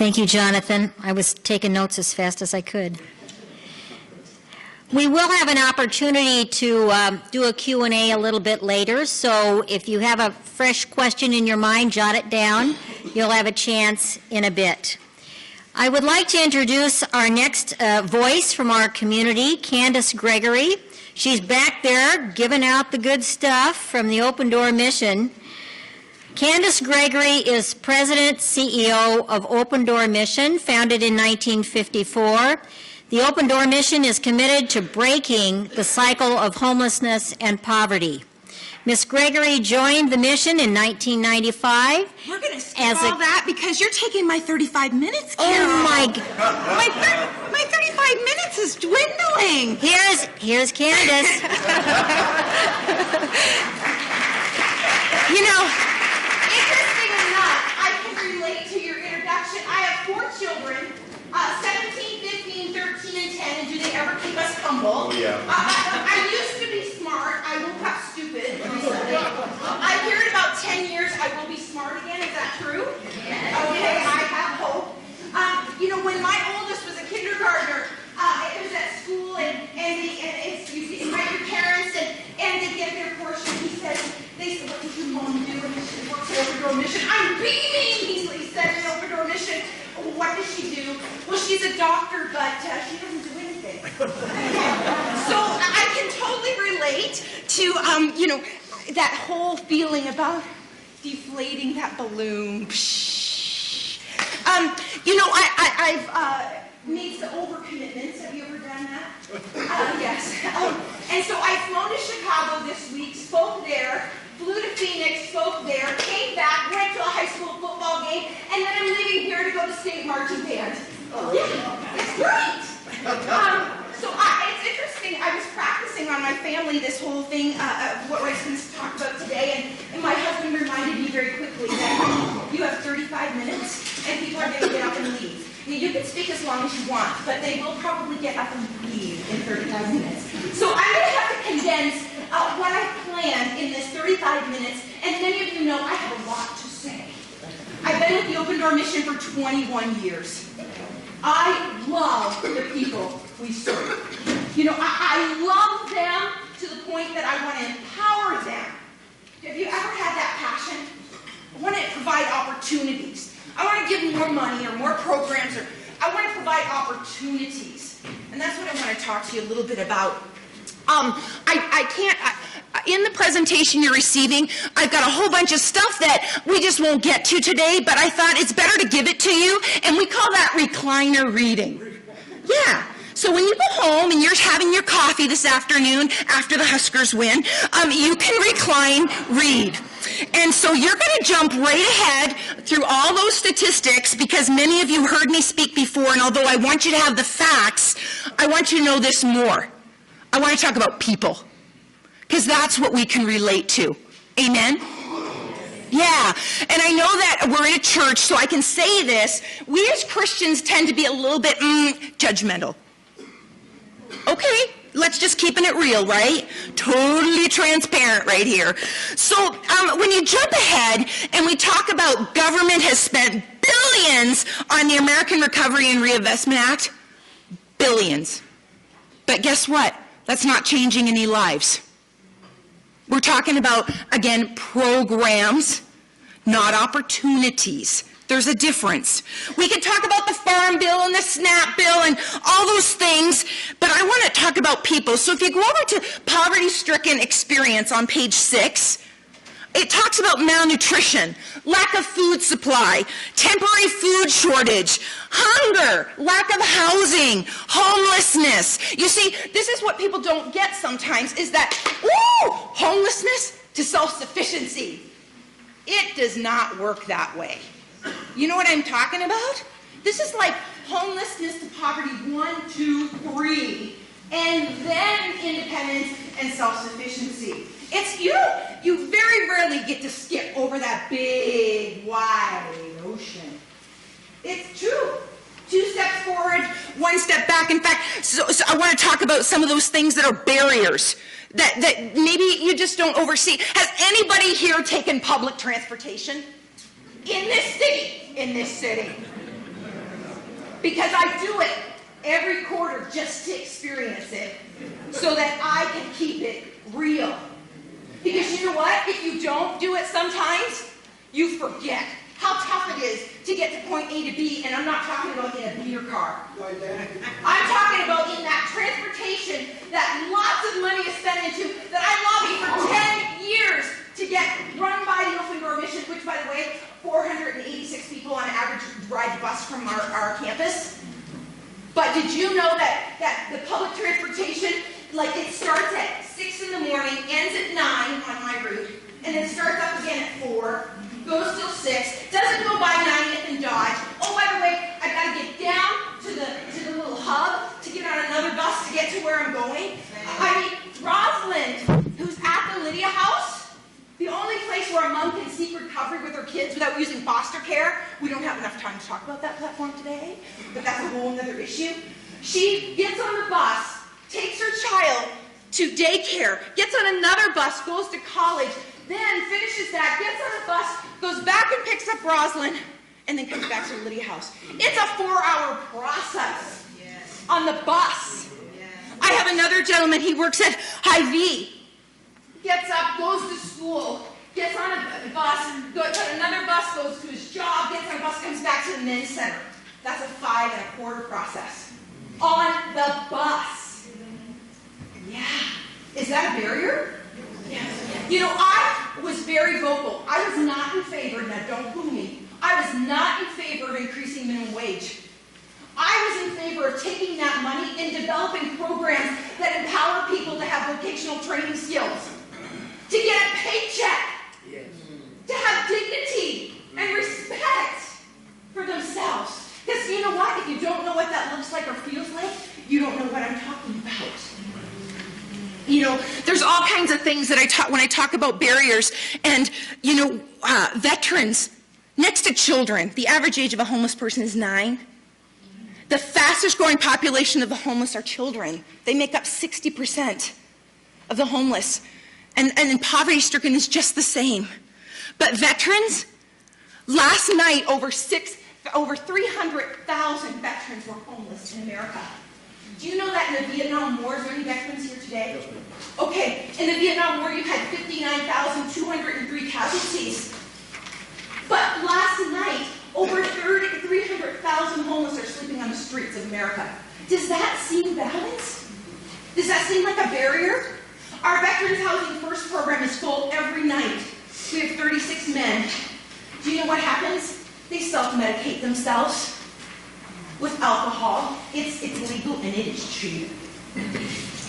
Thank you, Jonathan. I was taking notes as fast as I could. We will have an opportunity to do a Q&A a little bit later, so if you have a fresh question in your mind, jot it down. You'll have a chance in a bit. I would like to introduce our next voice from our community, Candace Gregory. She's back there giving out the good stuff from the Open Door Mission. Candace Gregory is President, CEO of Open Door Mission, founded in 1954. The Open Door Mission is committed to breaking the cycle of homelessness and poverty. Ms. Gregory joined the mission in 1995. We're going to skip all that because you're taking my 35 minutes, Carol. Oh, my... My 35 minutes is dwindling. Here's Candace. You know, interesting enough, I can relate to your introduction. I have 4 children, 17, 15, 13, and 10, and do they ever keep us humble? Oh, yeah. I used to be smart. I woke up stupid recently. I hear in about 10 years I will be smart again. Is that true? Yes. Okay, I have hope. You know, when my oldest was a kindergartner, it was at school, and you invite your parents, and they get their portion. They said, what does your mom do? And she works at Open Door Mission. I'm beaming, he said, in Open Door Mission. What does she do? Well, she's a doctor, but she doesn't do anything. So I can totally relate to, you know, that whole feeling about deflating that balloon. You know, I've made some overcommitments. Have you ever done that? Yes. And so I've flown to Chicago this week, spoke there, flew to Phoenix, spoke there, came back, went to a high school football game, and then I'm leaving here to go to state marching band. Yeah, it's great. So it's interesting. I was practicing on my family this whole thing, what we're going to talk about today, and my husband reminded me very quickly that you have 35 minutes, and people are going to get up and leave. You can speak as long as you want, but they will probably get up and leave in 35 minutes. So I'm going to have to condense what I planned in this 35 minutes, and many of you know I have a lot to say. I've been with the Open Door Mission for 21 years. I love the people we serve. You know, I love them to the point that I want to empower them. Have you ever had that passion? I want to provide opportunities. I want to give more money or more programs, or I want to provide opportunities. And that's what I want to talk to you a little bit about. In the presentation you're receiving, I've got a whole bunch of stuff that we just won't get to today, but I thought it's better to give it to you, and we call that recliner reading. Yeah. So when you go home and you're having your coffee this afternoon after the Huskers win, you can recline, read. And so you're going to jump right ahead through all those statistics because many of you heard me speak before, and although I want you to have the facts, I want you to know this more. I want to talk about people because that's what we can relate to. Amen? Yeah, and I know that we're in a church, so I can say this. We as Christians tend to be a little bit judgmental. Okay, let's just keeping it real, right? Totally transparent right here. So when you jump ahead and we talk about government has spent billions on the American Recovery and Reinvestment Act, billions. But guess what? That's not changing any lives. We're talking about, again, programs, not opportunities. There's a difference. We can talk about the Farm Bill and the SNAP Bill and all those things, but I want to talk about people. So if you go over to Poverty-Stricken Experience on page 6, it talks about malnutrition, lack of food supply, temporary food shortage, hunger, lack of housing, homelessness. You see, this is what people don't get sometimes is that, homelessness to self-sufficiency. It does not work that way. You know what I'm talking about? This is like homelessness to poverty 1, 2, 3, and then independence and self-sufficiency. It's, you very rarely get to skip over that big, wide ocean. It's true. 2 steps forward, 1 step back. In fact, so I want to talk about some of those things that are barriers that maybe you just don't oversee. Has anybody here taken public transportation? In this city. Because I do it every quarter just to experience it so that I can keep it real. Because you know what? If you don't do it sometimes, you forget how tough it is to get to point A to B, and I'm not talking about in a beer car. I'm talking about in that transportation that lots of money is spent into, that I lobbied for 10 years to get run by the Open Door Mission, which, by the way, 486 people on average ride the bus from our campus. But did you know that the public transportation, like it starts at 6 in the morning, ends at 9 on my route, and then starts up again at 4, goes till 6, doesn't go by 90th and Dodge. Oh, by the way, I got to get down to the little hub to get on another bus to get to where I'm going. I mean, Rosalind, who's at the Lydia House, the only place where a mom can seek recovery with her kids without using foster care. We don't have enough time to talk about that platform today, but that's a whole other issue. She gets on the bus, takes her child to daycare, gets on another bus, goes to college, then finishes that, gets on a bus, goes back and picks up Rosalind, and then comes back to the Lydia House. It's a 4-hour process on the bus. I have another gentleman, he works at Hy-Vee. Gets up, goes to school, gets on a bus, goes on another bus, goes to his job, gets on a bus, comes back to the men's center. That's a 5.25 process. On the bus. Yeah. Is that a barrier? Yes. You know, I was very vocal. I was not in favor, now don't boo me, I was not in favor of increasing minimum wage. I was in favor of taking that money and developing programs that empower people to have vocational training skills, to get a paycheck, to have dignity and respect for themselves. Because you know what? If you don't know what that looks like or feels like, you don't know what I'm talking about. You know, there's all kinds of things that I talk when I talk about barriers. And, you know, veterans, next to children, the average age of a homeless person is 9. The fastest growing population of the homeless are children. They make up 60% of the homeless. And poverty-stricken is just the same. But veterans, last night over 300,000 veterans were homeless in America. Do you know that in the Vietnam War, is there any veterans here today? Okay, in the Vietnam War you had 59,203 casualties. But last night, over 300,000 homeless are sleeping on the streets of America. Does that seem balanced? Does that seem like a barrier? Our Veterans Housing First program is full every night. We have 36 men. Do you know what happens? They self-medicate themselves with alcohol. It's legal and it is cheap.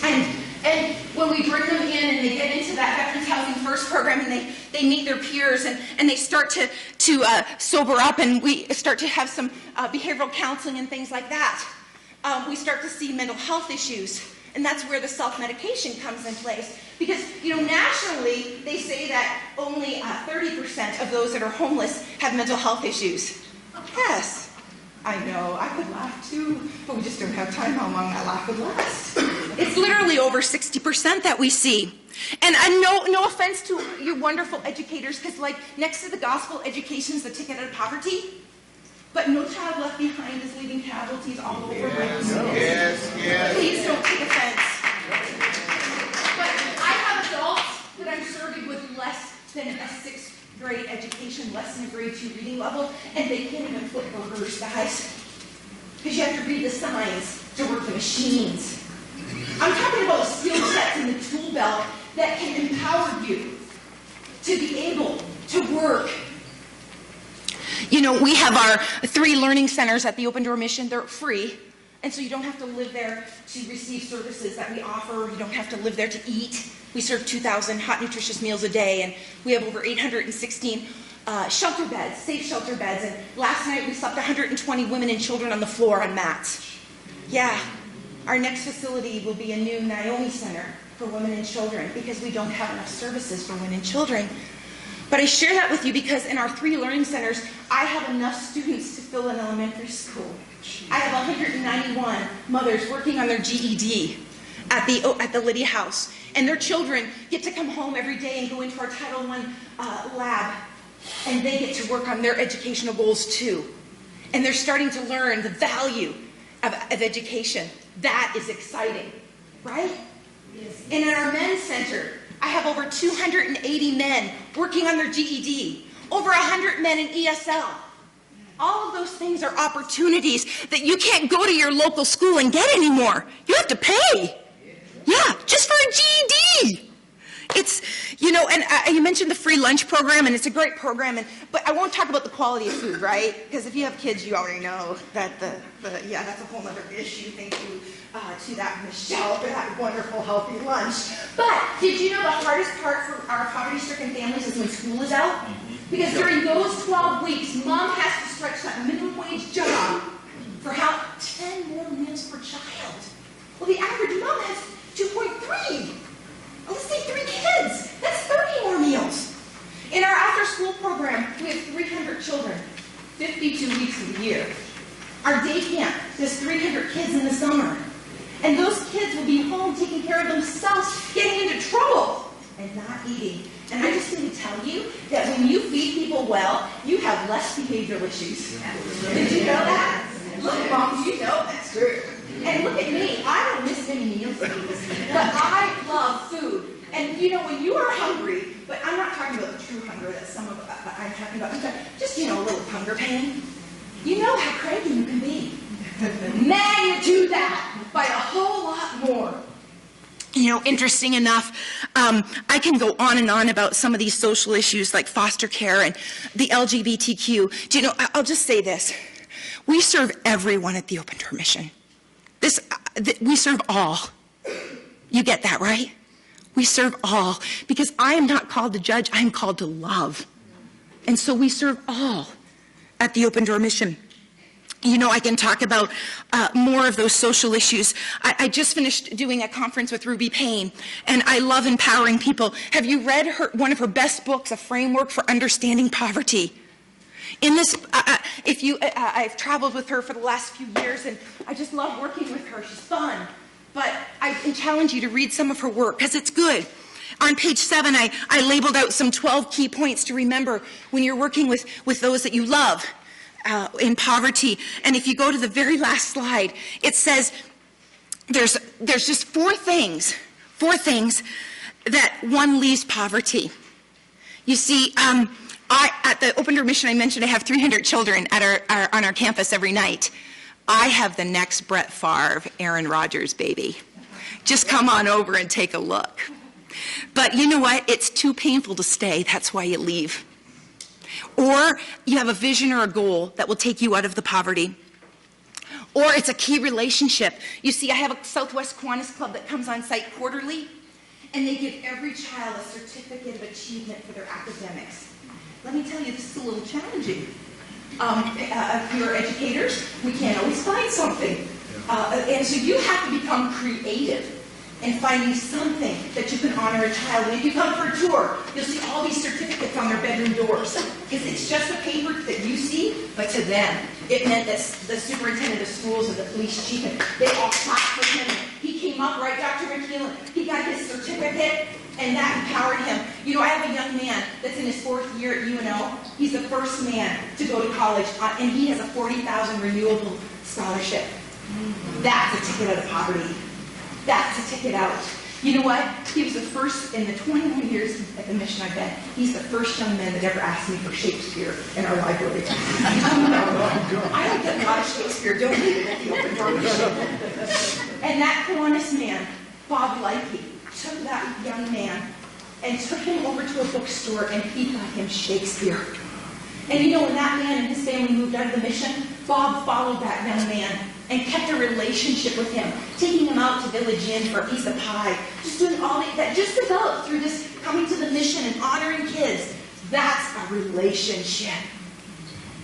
And when we bring them in and they get into that Veterans Housing First program and they meet their peers and they start to sober up and we start to have some behavioral counseling and things like that, we start to see mental health issues. And that's where the self-medication comes in place. Because, you know, nationally, they say that only 30% of those that are homeless have mental health issues. Yes, I know, I could laugh too, but we just don't have time how long that laugh would last. It's literally over 60% that we see. And no offense to your wonderful educators, because like next to the gospel, education's the ticket out of poverty. But No Child Left Behind is leaving casualties all over my Yes. Please don't take offense. But I have adults that I'm serving with less than a 6th grade education, less than a grade 2 reading level, and they can't even flip burgers, guys. Because you have to read the signs to work the machines. I'm talking about skill sets in the tool belt that can empower you to be able to work. You know, we have our 3 learning centers at the Open Door Mission. They're free, and so you don't have to live there to receive services that we offer. You don't have to live there to eat. We serve 2,000 hot, nutritious meals a day, and we have over 816 shelter beds, safe shelter beds. And last night we slept 120 women and children on the floor on mats. Yeah, our next facility will be a new Naomi Center for women and children because we don't have enough services for women and children. But I share that with you because in our 3 learning centers, I have enough students to fill an elementary school. I have 191 mothers working on their GED at the Lydia House. And their children get to come home every day and go into our Title I lab. And they get to work on their educational goals too. and they're starting to learn the value of education. That is exciting, right? Yes. And at our men's center, I have over 280 men working on their GED, over 100 men in ESL. All of those things are opportunities that you can't go to your local school and get anymore. You have to pay. Yeah, just for a GED. It's, and you mentioned the free lunch program, and it's a great program, but I won't talk about the quality of food, right? Because if you have kids, you already know that that's a whole other issue. Thank you to that Michelle for that wonderful, healthy lunch. But did you know the hardest part for our poverty-stricken families is when school is out? Because during those 12 weeks, mom has to stretch that minimum wage job for 10 more meals per child. Well, the average mom has 2.3. Let's say 3 kids. That's 30 more meals. In our after-school program, we have 300 children, 52 weeks of the year. Our day camp does 300 kids in the summer. And those kids will be home taking care of themselves, getting into trouble, and not eating. And I just need to tell you that when you feed people well, you have less behavioral issues. Did you know that? Look, moms, you know that's true. And look at me. I don't miss many meals, but I love food. And when you are hungry, but I'm not talking about the true hunger that I'm talking about, just, a little hunger pain. You know how cranky you can be. Magnitude that by a whole lot more. Interesting enough, I can go on and on about some of these social issues like foster care and the LGBTQ. Do you know, I'll just say this. We serve everyone at the Open Door Mission. We serve all. You get that, right? We serve all. Because I am not called to judge, I am called to love. And so we serve all at the Open Door Mission. I can talk about more of those social issues. I just finished doing a conference with Ruby Payne, and I love empowering people. Have you read one of her best books, A Framework for Understanding Poverty? In this, I've traveled with her for the last few years, and I just love working with her. She's fun. But I challenge you to read some of her work, because it's good. On page 7, I labeled out some 12 key points to remember when you're working with those that you love in poverty. And if you go to the very last slide, it says there's just 4 things that one leaves poverty. You see, at the Open Door Mission, I mentioned I have 300 children on our campus every night. I have the next Brett Favre, Aaron Rodgers baby. Just come on over and take a look. But you know what? It's too painful to stay. That's why you leave. Or you have a vision or a goal that will take you out of the poverty. Or it's a key relationship. You see, I have a Southwest Kiwanis Club that comes on site quarterly, and they give every child a certificate of achievement for their academics. Let me tell you, this is a little challenging. If you're educators, we can't always find something. And so you have to become creative in finding something that you can honor a child. And if you come for a tour, you'll see all these certificates on their bedroom doors. Because it's just a paper that you see, but to them, it meant that the superintendent of schools or the police chief, they all clapped for him. He came up, right, Dr. McKeelan? He got his certificate, and that empowered him. You know, I have a young man that's in his 4th year at UNO. He's the first man to go to college, and he has a $40,000 renewable scholarship. That's a ticket out of poverty. That's a ticket out. You know what? He was the first, in the 21 years at the mission I've been, he's the first young man that ever asked me for Shakespeare in our library. I don't get a lot of Shakespeare, don't leave it at the Open Door Mission. And that Kiwanis man, Bob Likey, took that young man and took him over to a bookstore and he got him Shakespeare. And you know, when that man and his family moved out of the mission, Bob followed that young man and kept a relationship with him, taking him out to Village Inn for a piece of pie, just doing all that, just developed through this coming to the mission and honoring kids. That's a relationship.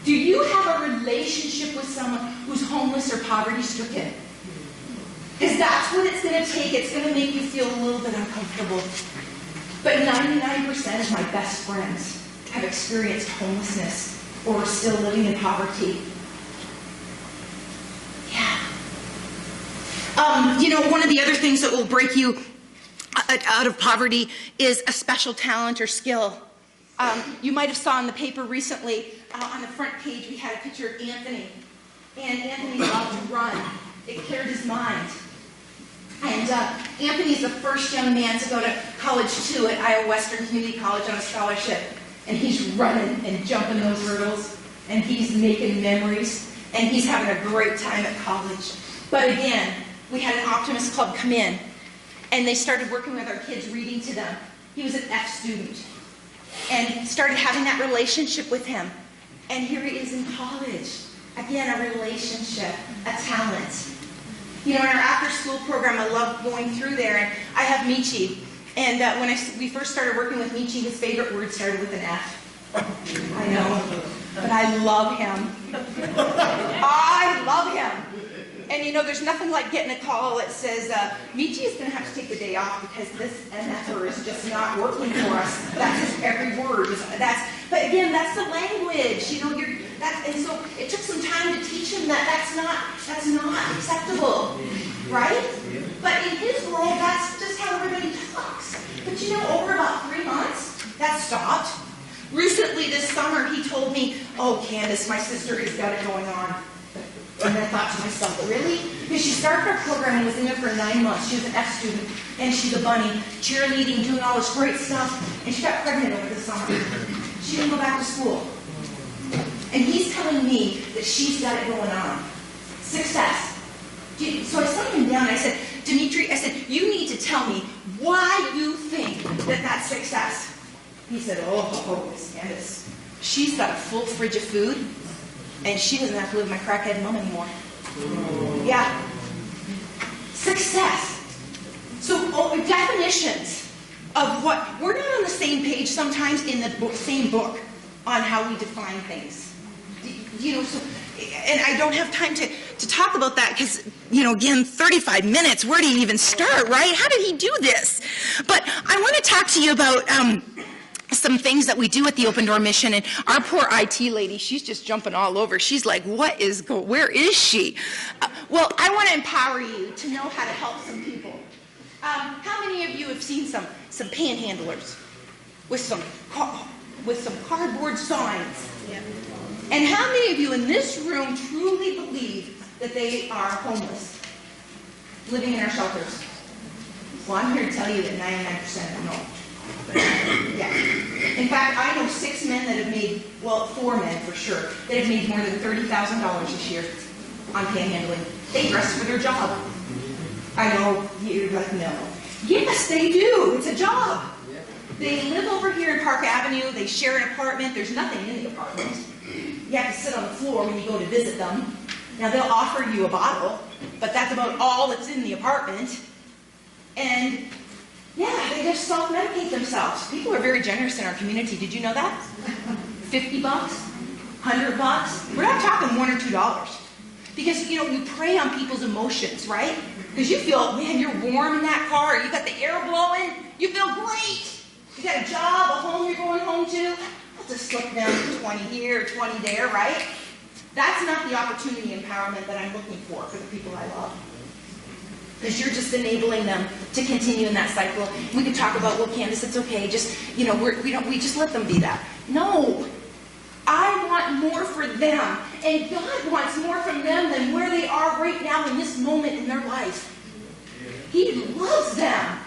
Do you have a relationship with someone who's homeless or poverty-stricken? Because that's what it's going to take. It's going to make you feel a little bit uncomfortable. But 99% of my best friends have experienced homelessness or are still living in poverty. Yeah. You know, one of the other things that will break you out of poverty is a special talent or skill. You might have saw in the paper recently, on the front page, we had a picture of Anthony. And Anthony loved to run. It cleared his mind. And Anthony's the first young man to go to college, too, at Iowa Western Community College on a scholarship. And he's running and jumping those hurdles. And he's making memories. And he's having a great time at college. But again, we had an Optimist Club come in. And they started working with our kids, reading to them. He was an F student. And started having that relationship with him. And here he is in college. Again, a relationship, a talent. You know, in our after-school program, I love going through there. And I have Michi. And when we first started working with Michi, his favorite word started with an F. I know. But I love him. I love him. And you know, there's nothing like getting a call that says, Michi is going to have to take the day off because this MFer is just not working for us. That's his every word. But again, that's the language. You know, and so it took some time to teach him that that's not acceptable, right? But in his world, that's just how everybody talks. But you know, over about 3 months, that stopped. Recently, this summer, he told me, "Oh, Candace, my sister has got it going on." And I thought to myself, really? Because she started our program and was in there for 9 months. She was an F student, and she's a bunny, cheerleading, doing all this great stuff, and she got pregnant over the summer. She didn't go back to school. And he's telling me that she's got it going on. Success. So I sat him down and I said, Dimitri, I said, you need to tell me why you think that that's success. He said, oh, Miss Candace, she's got a full fridge of food, and she doesn't have to live with my crackhead mom anymore. Yeah. Success. So definitions of what, we're not on the same page sometimes in the same book on how we define things. You know, so, and I don't have time to talk about that because, you know, again, 35 minutes, where do you even start, right? How did he do this? But I want to talk to you about some things that we do at the Open Door Mission, and our poor IT lady, she's just jumping all over. She's like, where is she? Well, I want to empower you to know how to help some people. How many of you have seen some panhandlers with some cardboard signs? Yeah. And how many of you in this room truly believe that they are homeless, living in our shelters? Well, I'm here to tell you that 99% of them don't. Yeah. In fact, I know 6 men that have made, well, 4 men for sure, that have made more than $30,000 this year on panhandling. They dress for their job. I know, you're like, no. Yes, they do. It's a job. They live over here in Park Avenue. They share an apartment. There's nothing in the apartment. You have to sit on the floor when you go to visit them. Now, they'll offer you a bottle, but that's about all that's in the apartment. And, yeah, they just self-medicate themselves. People are very generous in our community. Did you know that? $50, $100. We're not talking $1 or $2. Because, you know, we prey on people's emotions, right? Because you feel, man, you're warm in that car. You got the air blowing. You feel great. You got a job, a home you're going home to. I'll just slip down 20 here, 20 there, right? That's not the opportunity empowerment that I'm looking for the people I love. Because you're just enabling them to continue in that cycle. We could talk about, well, Candace, it's okay. Just, you know, we just let them be that. No. I want more for them. And God wants more from them than where they are right now in this moment in their life. He loves them.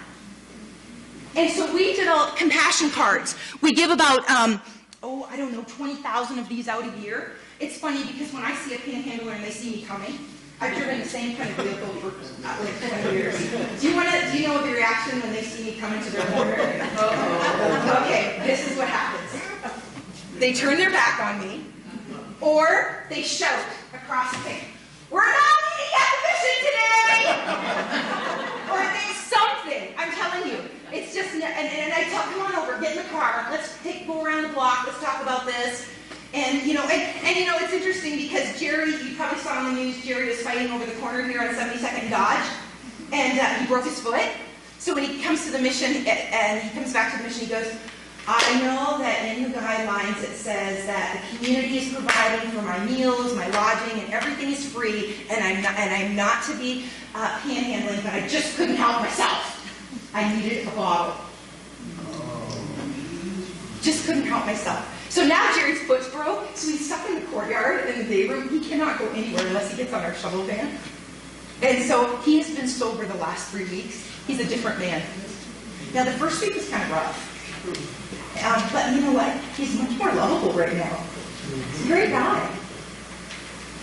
And so we did all compassion cards. We give about, 20,000 of these out a year. It's funny because when I see a panhandler and they see me coming, I've driven the same kind of vehicle for like 20 years. Do you know the reaction when they see me coming to their corner? Okay, this is what happens. They turn their back on me, or they shout across the thing, "We're not meeting at the mission today!" Or they something. I'm telling you. It's just, and I tell, come on over, get in the car, let's go around the block, let's talk about this. And, you know, and you know, it's interesting because Jerry, you probably saw on the news, Jerry was fighting over the corner here on 72nd Dodge, and he broke his foot. So when he comes to the mission, and he comes back to the mission, he goes, I know that in the guidelines it says that the community is providing for my meals, my lodging, and everything is free, and I'm not to be panhandling, but I just couldn't help myself. I needed a bottle. Just couldn't help myself. So now Jerry's foot's broke, so he's stuck in the courtyard in the day room. He cannot go anywhere unless he gets on our shovel van. And so he has been sober the last 3 weeks. He's a different man. Now the first week was kind of rough. But you know what? He's much more lovable right now. He's a great guy.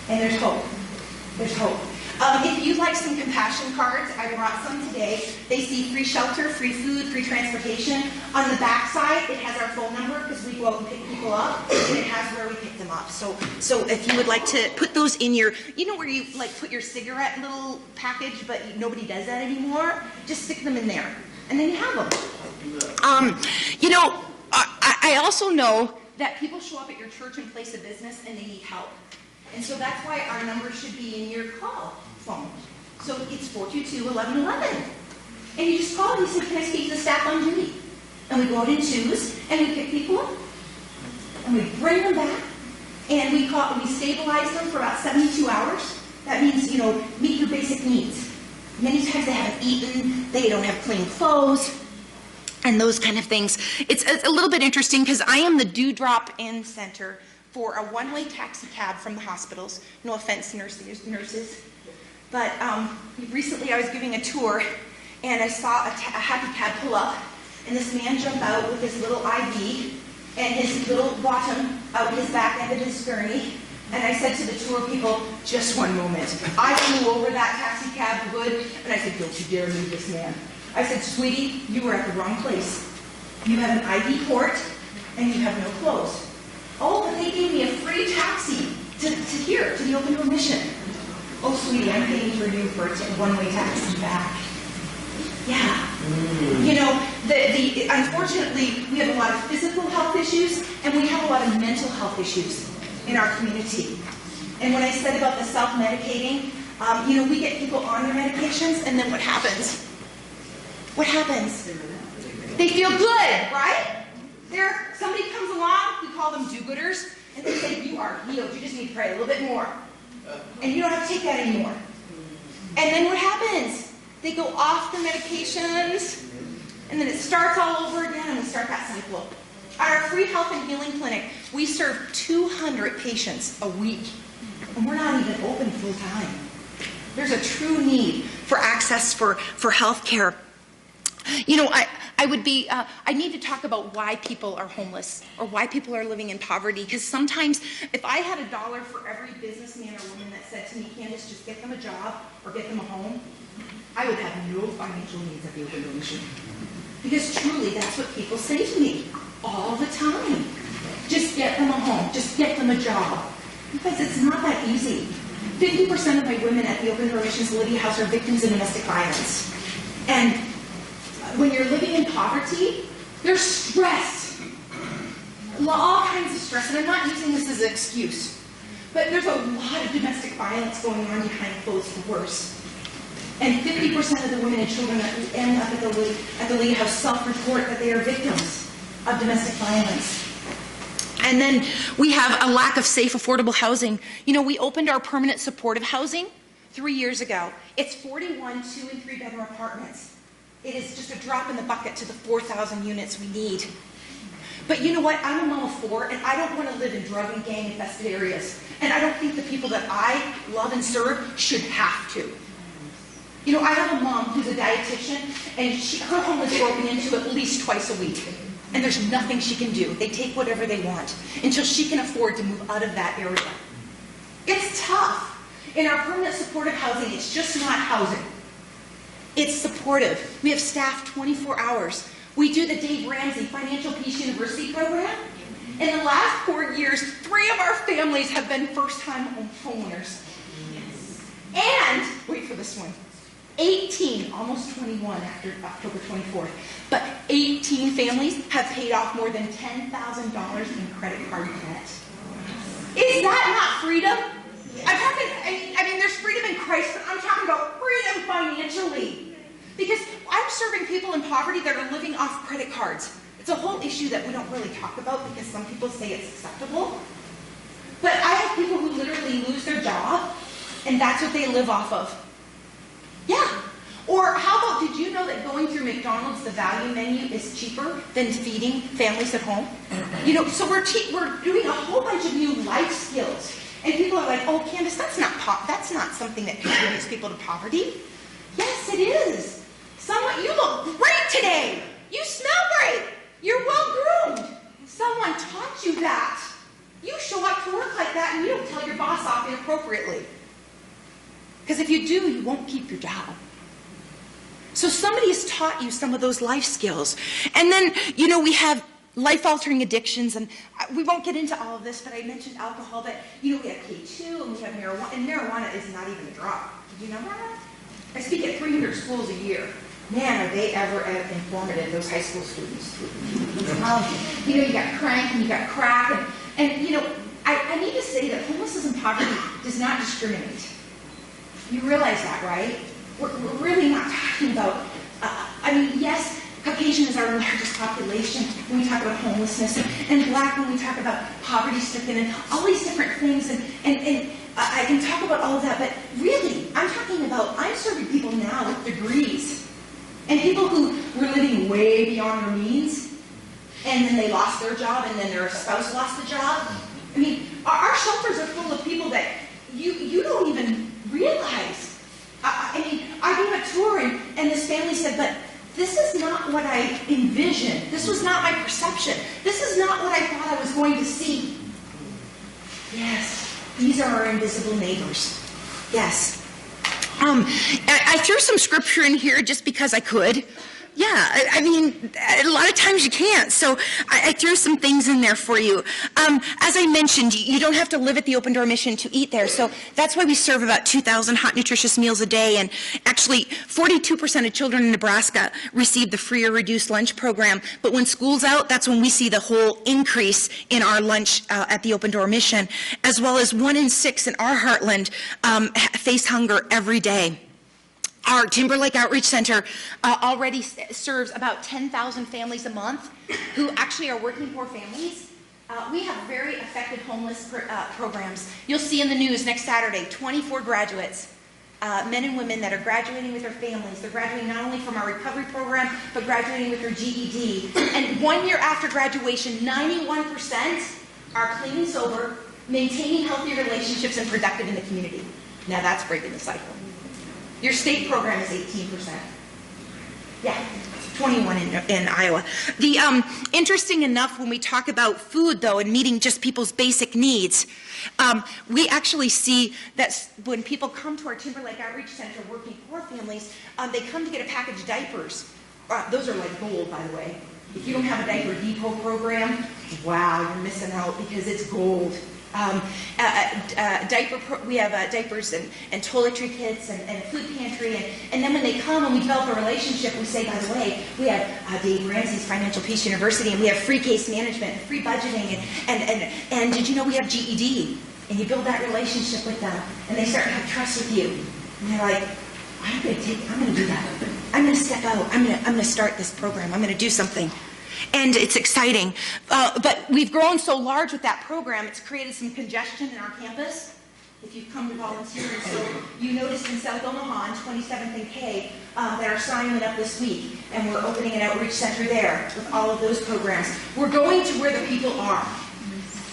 And there's hope. There's hope. If you'd like some compassion cards, I brought some today. They see free shelter, free food, free transportation. On the back side, it has our phone number because we go out and pick people up, and it has where we pick them up. So if you would like to put those in your, you know where you like put your cigarette little package, but nobody does that anymore? Just stick them in there, and then you have them. You know, I also know that people show up at your church and place of business, and they need help. And so that's why our number should be in your call phone. So it's 422-1111. And you just call and you say, can I speak to the staff on duty? And we go out in twos and we pick people up. And we bring them back. And we stabilize them for about 72 hours. That means, meet your basic needs. Many times they haven't eaten, they don't have clean clothes, and those kind of things. It's a little bit interesting because I am the Dewdrop-In Center for a one-way taxi cab from the hospitals. No offense, nurses. But recently I was giving a tour, and I saw a happy cab pull up, and this man jumped out with his little IV and his little bottom out his back end of his gurney. And I said to the tour people, just one moment. I flew over that taxi cab hood, and I said, don't you dare move this man. I said, sweetie, you were at the wrong place. You have an IV port, and you have no clothes. Oh, but they gave me a free taxi to here, to the open door mission. Oh, sweetie, I'm paying for you for a one-way taxi back. Yeah. Unfortunately, we have a lot of physical health issues, and we have a lot of mental health issues in our community. And when I said about the self-medicating, we get people on their medications, and then what happens? What happens? They feel good, right? Somebody comes along, we call them do-gooders, and they say, you are healed, you just need to pray a little bit more. And you don't have to take that anymore. And then what happens? They go off the medications, and then it starts all over again, and we start that cycle. At our free health and healing clinic, we serve 200 patients a week, and we're not even open full time. There's a true need for access for health care. I need to talk about why people are homeless or why people are living in poverty, because sometimes if I had $1 for every businessman or woman that said to me, Candace, just get them a job or get them a home, I would have no financial needs at the open door mission. Because truly, that's what people say to me all the time. Just get them a home, just get them a job. Because it's not that easy. 50% of my women at the Open Door Missions Lydia House are victims of domestic violence. And when you're living in poverty, there's stress. All kinds of stress. And I'm not using this as an excuse. But there's a lot of domestic violence going on behind closed doors. And 50% of the women and children that end up at the Lydia House self-report that they are victims of domestic violence. And then we have a lack of safe, affordable housing. We opened our permanent supportive housing 3 years ago. It's 41 2- and 3-bedroom apartments. It is just a drop in the bucket to the 4,000 units we need. But you know what? I'm a mom of 4, and I don't want to live in drug and gang-infested areas. And I don't think the people that I love and serve should have to. I have a mom who's a dietitian, and her home is broken into at least twice a week. And there's nothing she can do. They take whatever they want until she can afford to move out of that area. It's tough. In our permanent supportive housing, it's just not housing. It's supportive. We have staff 24 hours. We do the Dave Ramsey Financial Peace University program. In the last 4 years, 3 of our families have been first-time homeowners. And, wait for this one, 18, almost 21 after October 24th, but 18 families have paid off more than $10,000 in credit card debt. Is that not freedom? I mean, there's freedom in Christ, but I'm talking about freedom financially. Because I'm serving people in poverty that are living off credit cards. It's a whole issue that we don't really talk about because some people say it's acceptable. But I have people who literally lose their job, and that's what they live off of. Yeah. Or how about, did you know that going through McDonald's, the value menu is cheaper than feeding families at home? You know, so we're doing a whole bunch of new life skills. And people are like, oh, Candace, that's not something that contributes people to poverty. Yes, it is. You look great today. You smell great. You're well groomed. Someone taught you that. You show up to work like that and you don't tell your boss off inappropriately. Because if you do, you won't keep your job. So somebody has taught you some of those life skills. And then, you know, we have life-altering addictions, and we won't get into all of this, but I mentioned alcohol, but, you know, we have K2, and we have marijuana, and marijuana is not even a drug. Did you know that? I speak at 300 schools a year. Man, are they ever informative, those high school students. You know, you got crank, and you got crack, and you know, I need to say that homelessness and poverty does not discriminate. You realize that, right? We're really not talking about, I mean, yes, Caucasian is our largest population when we talk about homelessness, and Black when we talk about poverty-stricken, and all these different things, and I can talk about all of that, but really, I'm serving people now with degrees, and people who were living way beyond their means, and then they lost their job, and then their spouse lost the job. I mean, our shelters are full of people that you don't even realize. I mean, I gave a tour, and this family said, but this is not what I envisioned. This was not my perception. This is not what I thought I was going to see. Yes, these are our invisible neighbors. Yes. I threw some scripture in here just because I could. Yeah, I mean, a lot of times you can't, so I threw some things in there for you. As I mentioned, you don't have to live at the Open Door Mission to eat there, so that's why we serve about 2,000 hot, nutritious meals a day, and actually 42% of children in Nebraska receive the free or reduced lunch program, but when school's out, that's when we see the whole increase in our lunch at the Open Door Mission, as well as 1 in 6 in our heartland face hunger every day. Our Timberlake Outreach Center already serves about 10,000 families a month who actually are working poor families. We have very effective homeless programs. You'll see in the news next Saturday, 24 graduates, men and women that are graduating with their families. They're graduating not only from our recovery program, but graduating with their GED. And 1 year after graduation, 91% are clean and sober, maintaining healthy relationships, and productive in the community. Now that's breaking the cycle. Your state program is 18%. Yeah, 21 in Iowa. The interesting enough, when we talk about food, though, and meeting just people's basic needs, we actually see that when people come to our Timberlake Outreach Center working poor families, they come to get a package of diapers. Those are like gold, by the way. If you don't have a diaper depot program, wow, you're missing out because it's gold. We have diapers and toiletry kits and a food pantry, and then when they come and we develop a relationship, we say, by the way, we have Dave Ramsey's Financial Peace University, and we have free case management, free budgeting, and did you know we have GED? And you build that relationship with them, and they start to have trust with you, and they're like, I'm going to do that. I'm going to step out. I'm going to start this program. I'm going to do something. And it's exciting. But we've grown so large with that program, it's created some congestion in our campus. If you've come to volunteer, and so you noticed in South Omaha on 27th and K that are signing up this week, and we're opening an outreach center there with all of those programs. We're going to where the people are.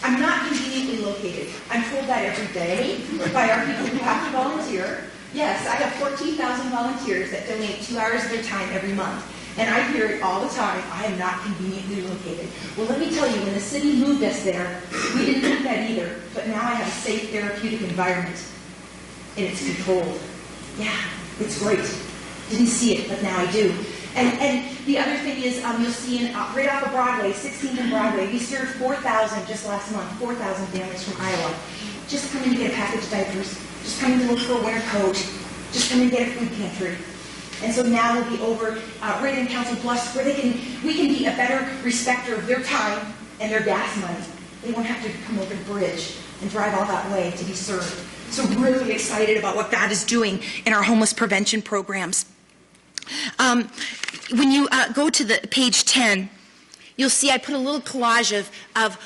I'm not conveniently located. I'm told that every day by our people who have to volunteer. Yes, I have 14,000 volunteers that donate 2 hours of their time every month. And I hear it all the time, I am not conveniently located. Well, let me tell you, when the city moved us there, we didn't think that either. But now I have a safe therapeutic environment. And it's controlled. Yeah, it's great. Didn't see it, but now I do. And the other thing is, you'll see right off of Broadway, 16th and Broadway, we served 4,000 just last month, 4,000 families from Iowa. Just coming to get a package of diapers. Just coming to look for a winter coat. Just coming to get a food pantry. And so now we'll be over right in Council Bluffs where we can be a better respecter of their time and their gas money. They won't have to come over the bridge and drive all that way to be served. So really excited about what God is doing in our homeless prevention programs. When you go to the page 10, you'll see I put a little collage of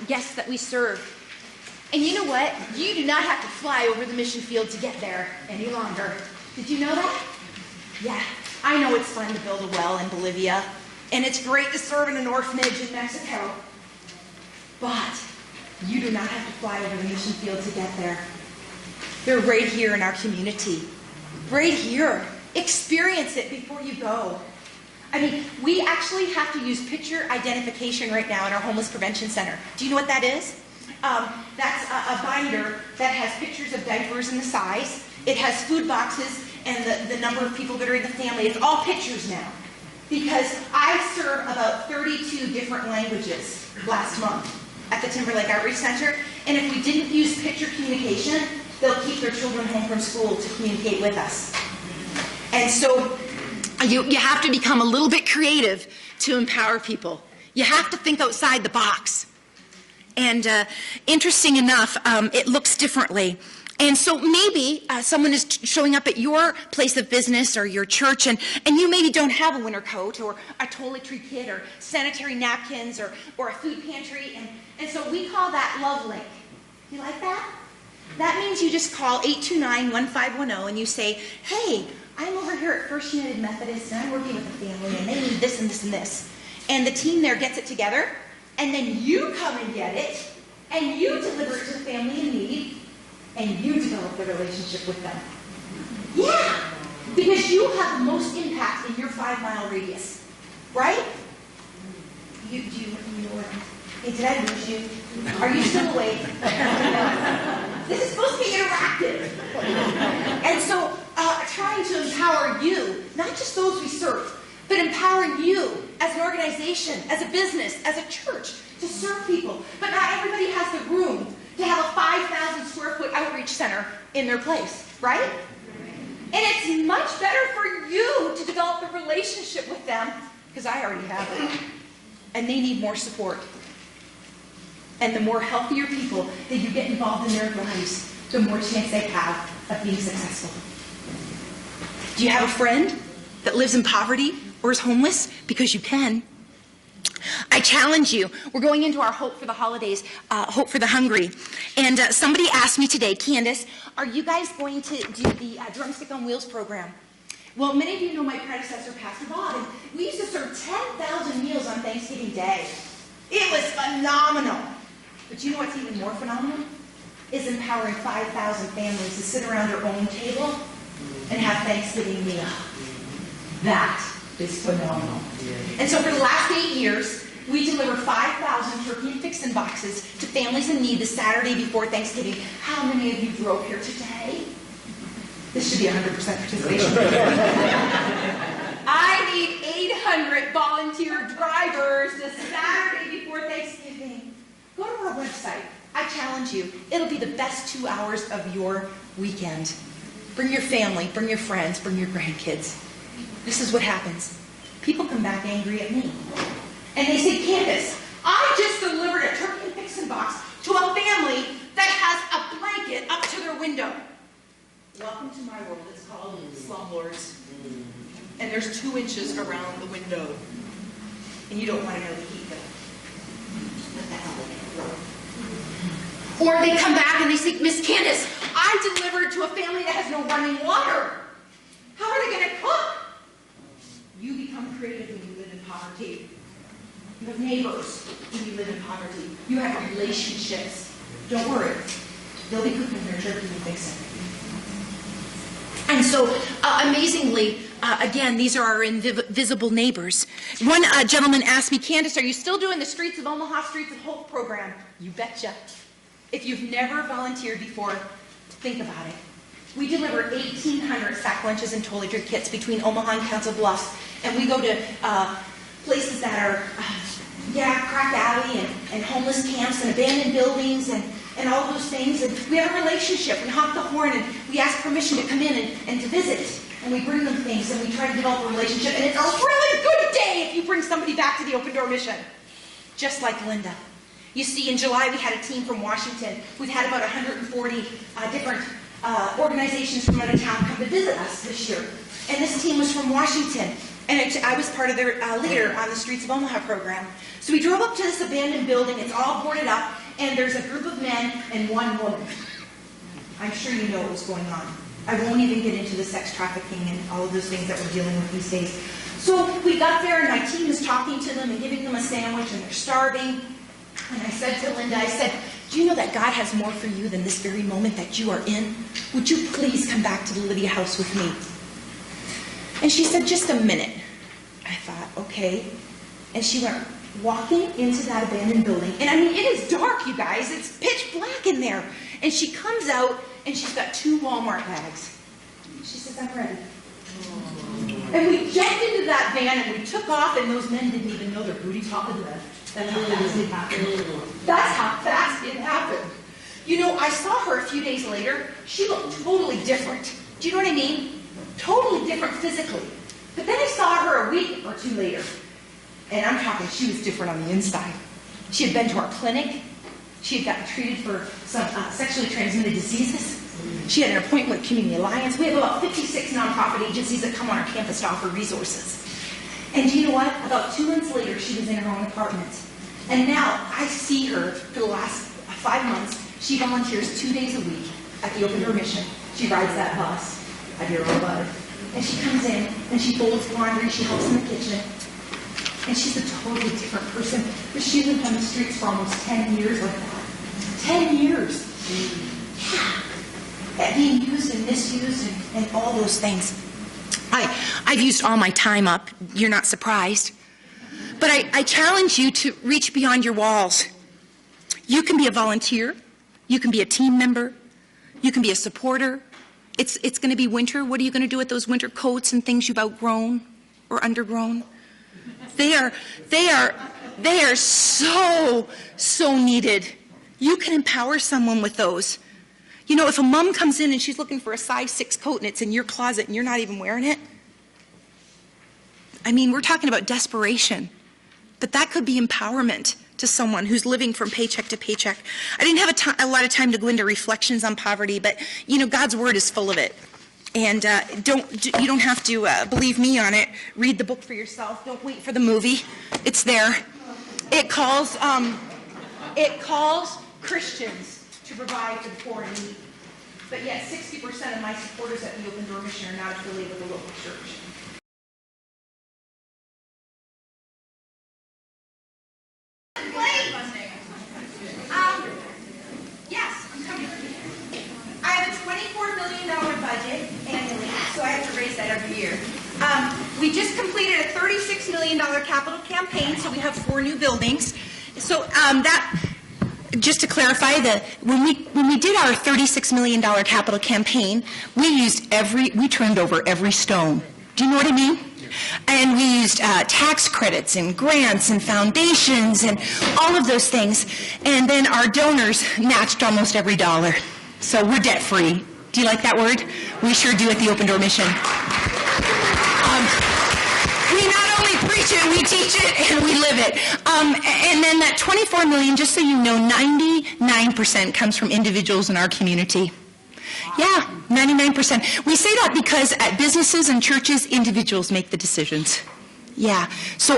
guests that we serve. And you know what? You do not have to fly over the mission field to get there any longer. Did you know that? Yeah, I know it's fun to build a well in Bolivia, and it's great to serve in an orphanage in Mexico. But you do not have to fly over the mission field to get there. They're right here in our community. Right here. Experience it before you go. I mean, we actually have to use picture identification right now in our Homeless Prevention Center. Do you know what that is? That's a binder that has pictures of diapers and the size. It has food boxes and the number of people that are in the family. It's all pictures now. Because I serve about 32 different languages last month at the Timberlake Outreach Center. And if we didn't use picture communication, they'll keep their children home from school to communicate with us. And so you have to become a little bit creative to empower people. You have to think outside the box. And interesting enough, it looks differently. And so maybe someone is showing up at your place of business or your church, and you maybe don't have a winter coat or a toiletry kit or sanitary napkins or a food pantry. And so we call that Love Link. You like that? That means you just call 829-1510 and you say, hey, I'm over here at First United Methodist and I'm working with a family and they need this and this and this. And the team there gets it together, and then you come and get it, and you deliver it to the family in need, and you develop the relationship with them. Yeah, because you have the most impact in your 5-mile radius, right? You know what? Hey, did I lose you? Are you still awake? This is supposed to be interactive. And so trying to empower you, not just those we serve, but empowering you as an organization, as a business, as a church, to serve people. But not everybody has the room to have a 5,000 square foot outreach center in their place, right? And it's much better for you to develop a relationship with them, because I already have it, and they need more support. And the more healthier people that you get involved in their lives, the more chance they have of being successful. Do you have a friend that lives in poverty or is homeless? Because you can. I challenge you. We're going into our Hope for the Holidays, Hope for the Hungry. And somebody asked me today, Candace, are you guys going to do the Drumstick on Wheels program? Well, many of you know my predecessor, Pastor Bob, and we used to serve 10,000 meals on Thanksgiving Day. It was phenomenal. But you know what's even more phenomenal? Is empowering 5,000 families to sit around their own table and have Thanksgiving meal. That is phenomenal. And so for the last 8 years, we deliver 5,000 turkey and fixin' boxes to families in need the Saturday before Thanksgiving. How many of you drove here today? This should be 100% participation. I need 800 volunteer drivers the Saturday before Thanksgiving. Go to our website. I challenge you. It'll be the best 2 hours of your weekend. Bring your family, bring your friends, bring your grandkids. This is what happens. People come back angry at me. And they say, Candace, I just delivered a turkey and fixin' box to a family that has a blanket up to their window. Welcome to my world. It's called slumlords. And there's 2 inches around the window. And you don't want to know the heat bill. What the hell are they? Or they come back and they say, Miss Candace, I delivered to a family that has no running water. How are they going to cook? You become creative when you live in poverty. You have neighbors when you live in poverty. You have relationships. Don't worry. They'll be cooking their turkey and fixing. And so, amazingly, again, these are our invisible neighbors. One gentleman asked me, Candace, are you still doing the Streets of Omaha, Streets of Hope program? You betcha. If you've never volunteered before, think about it. We deliver 1,800 sack lunches and toiletry kits between Omaha and Council Bluffs, and we go to places that are, crack alley and homeless camps and abandoned buildings and all those things. And we have a relationship. We honk the horn and we ask permission to come in and to visit. And we bring them things and we try to develop a relationship. And it's a really good day if you bring somebody back to the Open Door Mission. Just like Linda. You see, in July we had a team from Washington. We've had about 140 different organizations from out of town come to visit us this year. And this team was from Washington. And I was part of their leader on the Streets of Omaha program. So we drove up to this abandoned building. It's all boarded up. And there's a group of men and one woman. I'm sure you know what was going on. I won't even get into the sex trafficking and all of those things that we're dealing with these days. So we got there, and my team is talking to them and giving them a sandwich, and they're starving. And I said to Linda, I said, do you know that God has more for you than this very moment that you are in? Would you please come back to the Lydia house with me? And she said, just a minute. I thought, okay. And she went walking into that abandoned building. And I mean, it is dark, you guys. It's pitch black in there. And she comes out, and she's got 2 Walmart bags. She says, I'm ready. And we jumped into that van, and we took off, and those men didn't even know their booties hot to death. That's how fast it happened. That's how fast it happened. You know, I saw her a few days later. She looked totally different. Do you know what I mean? Totally different physically. But then I saw her a week or 2 later. And I'm talking, she was different on the inside. She had been to our clinic. She had gotten treated for some sexually transmitted diseases. She had an appointment with Community Alliance. We have about 56 nonprofit agencies that come on our campus to offer resources. And do you know what? About 2 months later, she was in her own apartment. And now I see her for the last 5 months. She volunteers 2 days a week at the Open Door Mission. She rides that bus. I hear all about it. And she comes in, and she folds laundry, she helps in the kitchen. And she's a totally different person. But she's been on the streets for almost 10 years like that. 10 years. Yeah. Being used and misused and all those things. I've used all my time up. You're not surprised. But I challenge you to reach beyond your walls. You can be a volunteer. You can be a team member. You can be a supporter. It's going to be winter. What are you going to do with those winter coats and things you've outgrown or undergrown? They are so needed. You can empower someone with those. You know, if a mom comes in and she's looking for a size 6 coat and it's in your closet and you're not even wearing it, I mean, we're talking about desperation. But that could be empowerment to someone who's living from paycheck to paycheck. I didn't have a lot of time to go into reflections on poverty, but, you know, God's Word is full of it. And you don't have to believe me on it. Read the book for yourself. Don't wait for the movie. It's there. It calls Christians to provide for the poor and needy. But yet 60% of my supporters at the Open Door Mission are not affiliated with a local church. Yes, I'm coming. I have a $24 million budget annually, so I have to raise that every year. We just completed a $36 million capital campaign, so we have 4 new buildings. So just to clarify, when we did our $36 million capital campaign, we turned over every stone. Do you know what I mean? And we used tax credits and grants and foundations and all of those things. And then our donors matched almost every dollar. So we're debt-free. Do you like that word? We sure do at the Open Door Mission. We not only preach it, we teach it, and we live it. And then that $24 million, just so you know, 99% comes from individuals in our community. Yeah, 99%. We say that because at businesses and churches, individuals make the decisions. Yeah. So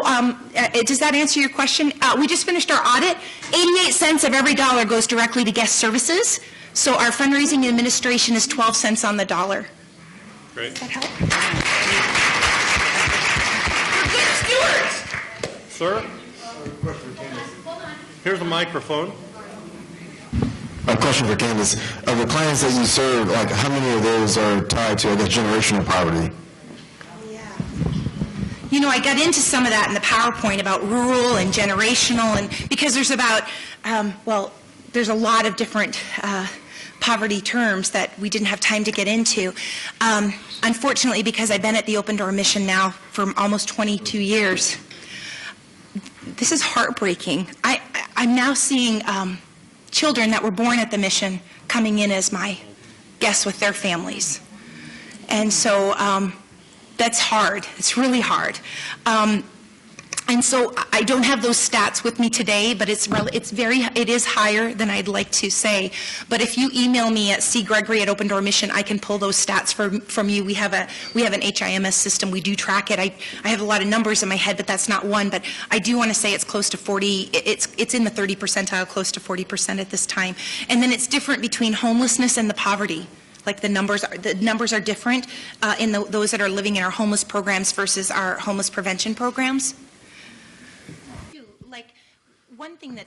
does that answer your question? We just finished our audit. 88 cents of every dollar goes directly to guest services. So our fundraising administration is 12 cents on the dollar. Great. Does that help? We're good stewards. Sir? Here's a microphone. A question for Candace. Of the clients that you serve, like how many of those are tied to, I guess, generational poverty? Yeah. You know, I got into some of that in the PowerPoint about rural and generational, and because there's about, there's a lot of different poverty terms that we didn't have time to get into. Unfortunately, because I've been at the Open Door Mission now for almost 22 years, this is heartbreaking. I'm now seeing children that were born at the mission coming in as my guests with their families. And so that's hard. It's really hard. And so I don't have those stats with me today, but it is higher than I'd like to say. But if you email me at cgregory at Open Door Mission, I can pull those stats from you. We have an HIMS system. We do track it. I have a lot of numbers in my head, but that's not one. But I do want to say it's close to 40. It's in the 30 percentile, close to 40% at this time. And then it's different between homelessness and the poverty. Like the numbers are different in those that are living in our homeless programs versus our homeless prevention programs. Like, one thing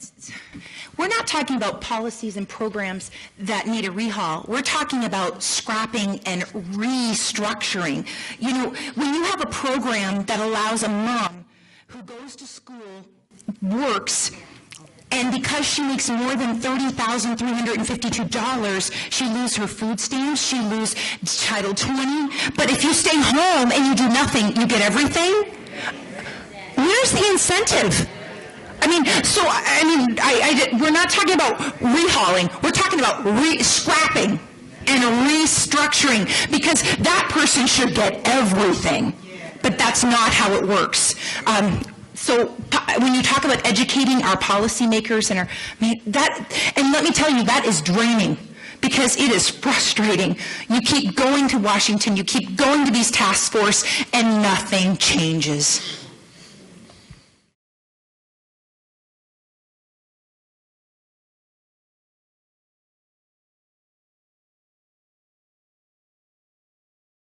we're not talking about policies and programs that need a rehaul. We're talking about scrapping and restructuring. You know, when you have a program that allows a mom who goes to school, works, and because she makes more than $30,352, she loses her food stamps, she loses Title 20. But if you stay home and you do nothing, you get everything? Where's the incentive? We're not talking about rehauling. We're talking about scrapping and restructuring, because that person should get everything. But that's not how it works. So when you talk about educating our policymakers and let me tell you, that is draining, because it is frustrating. You keep going to Washington, you keep going to these task force, and nothing changes.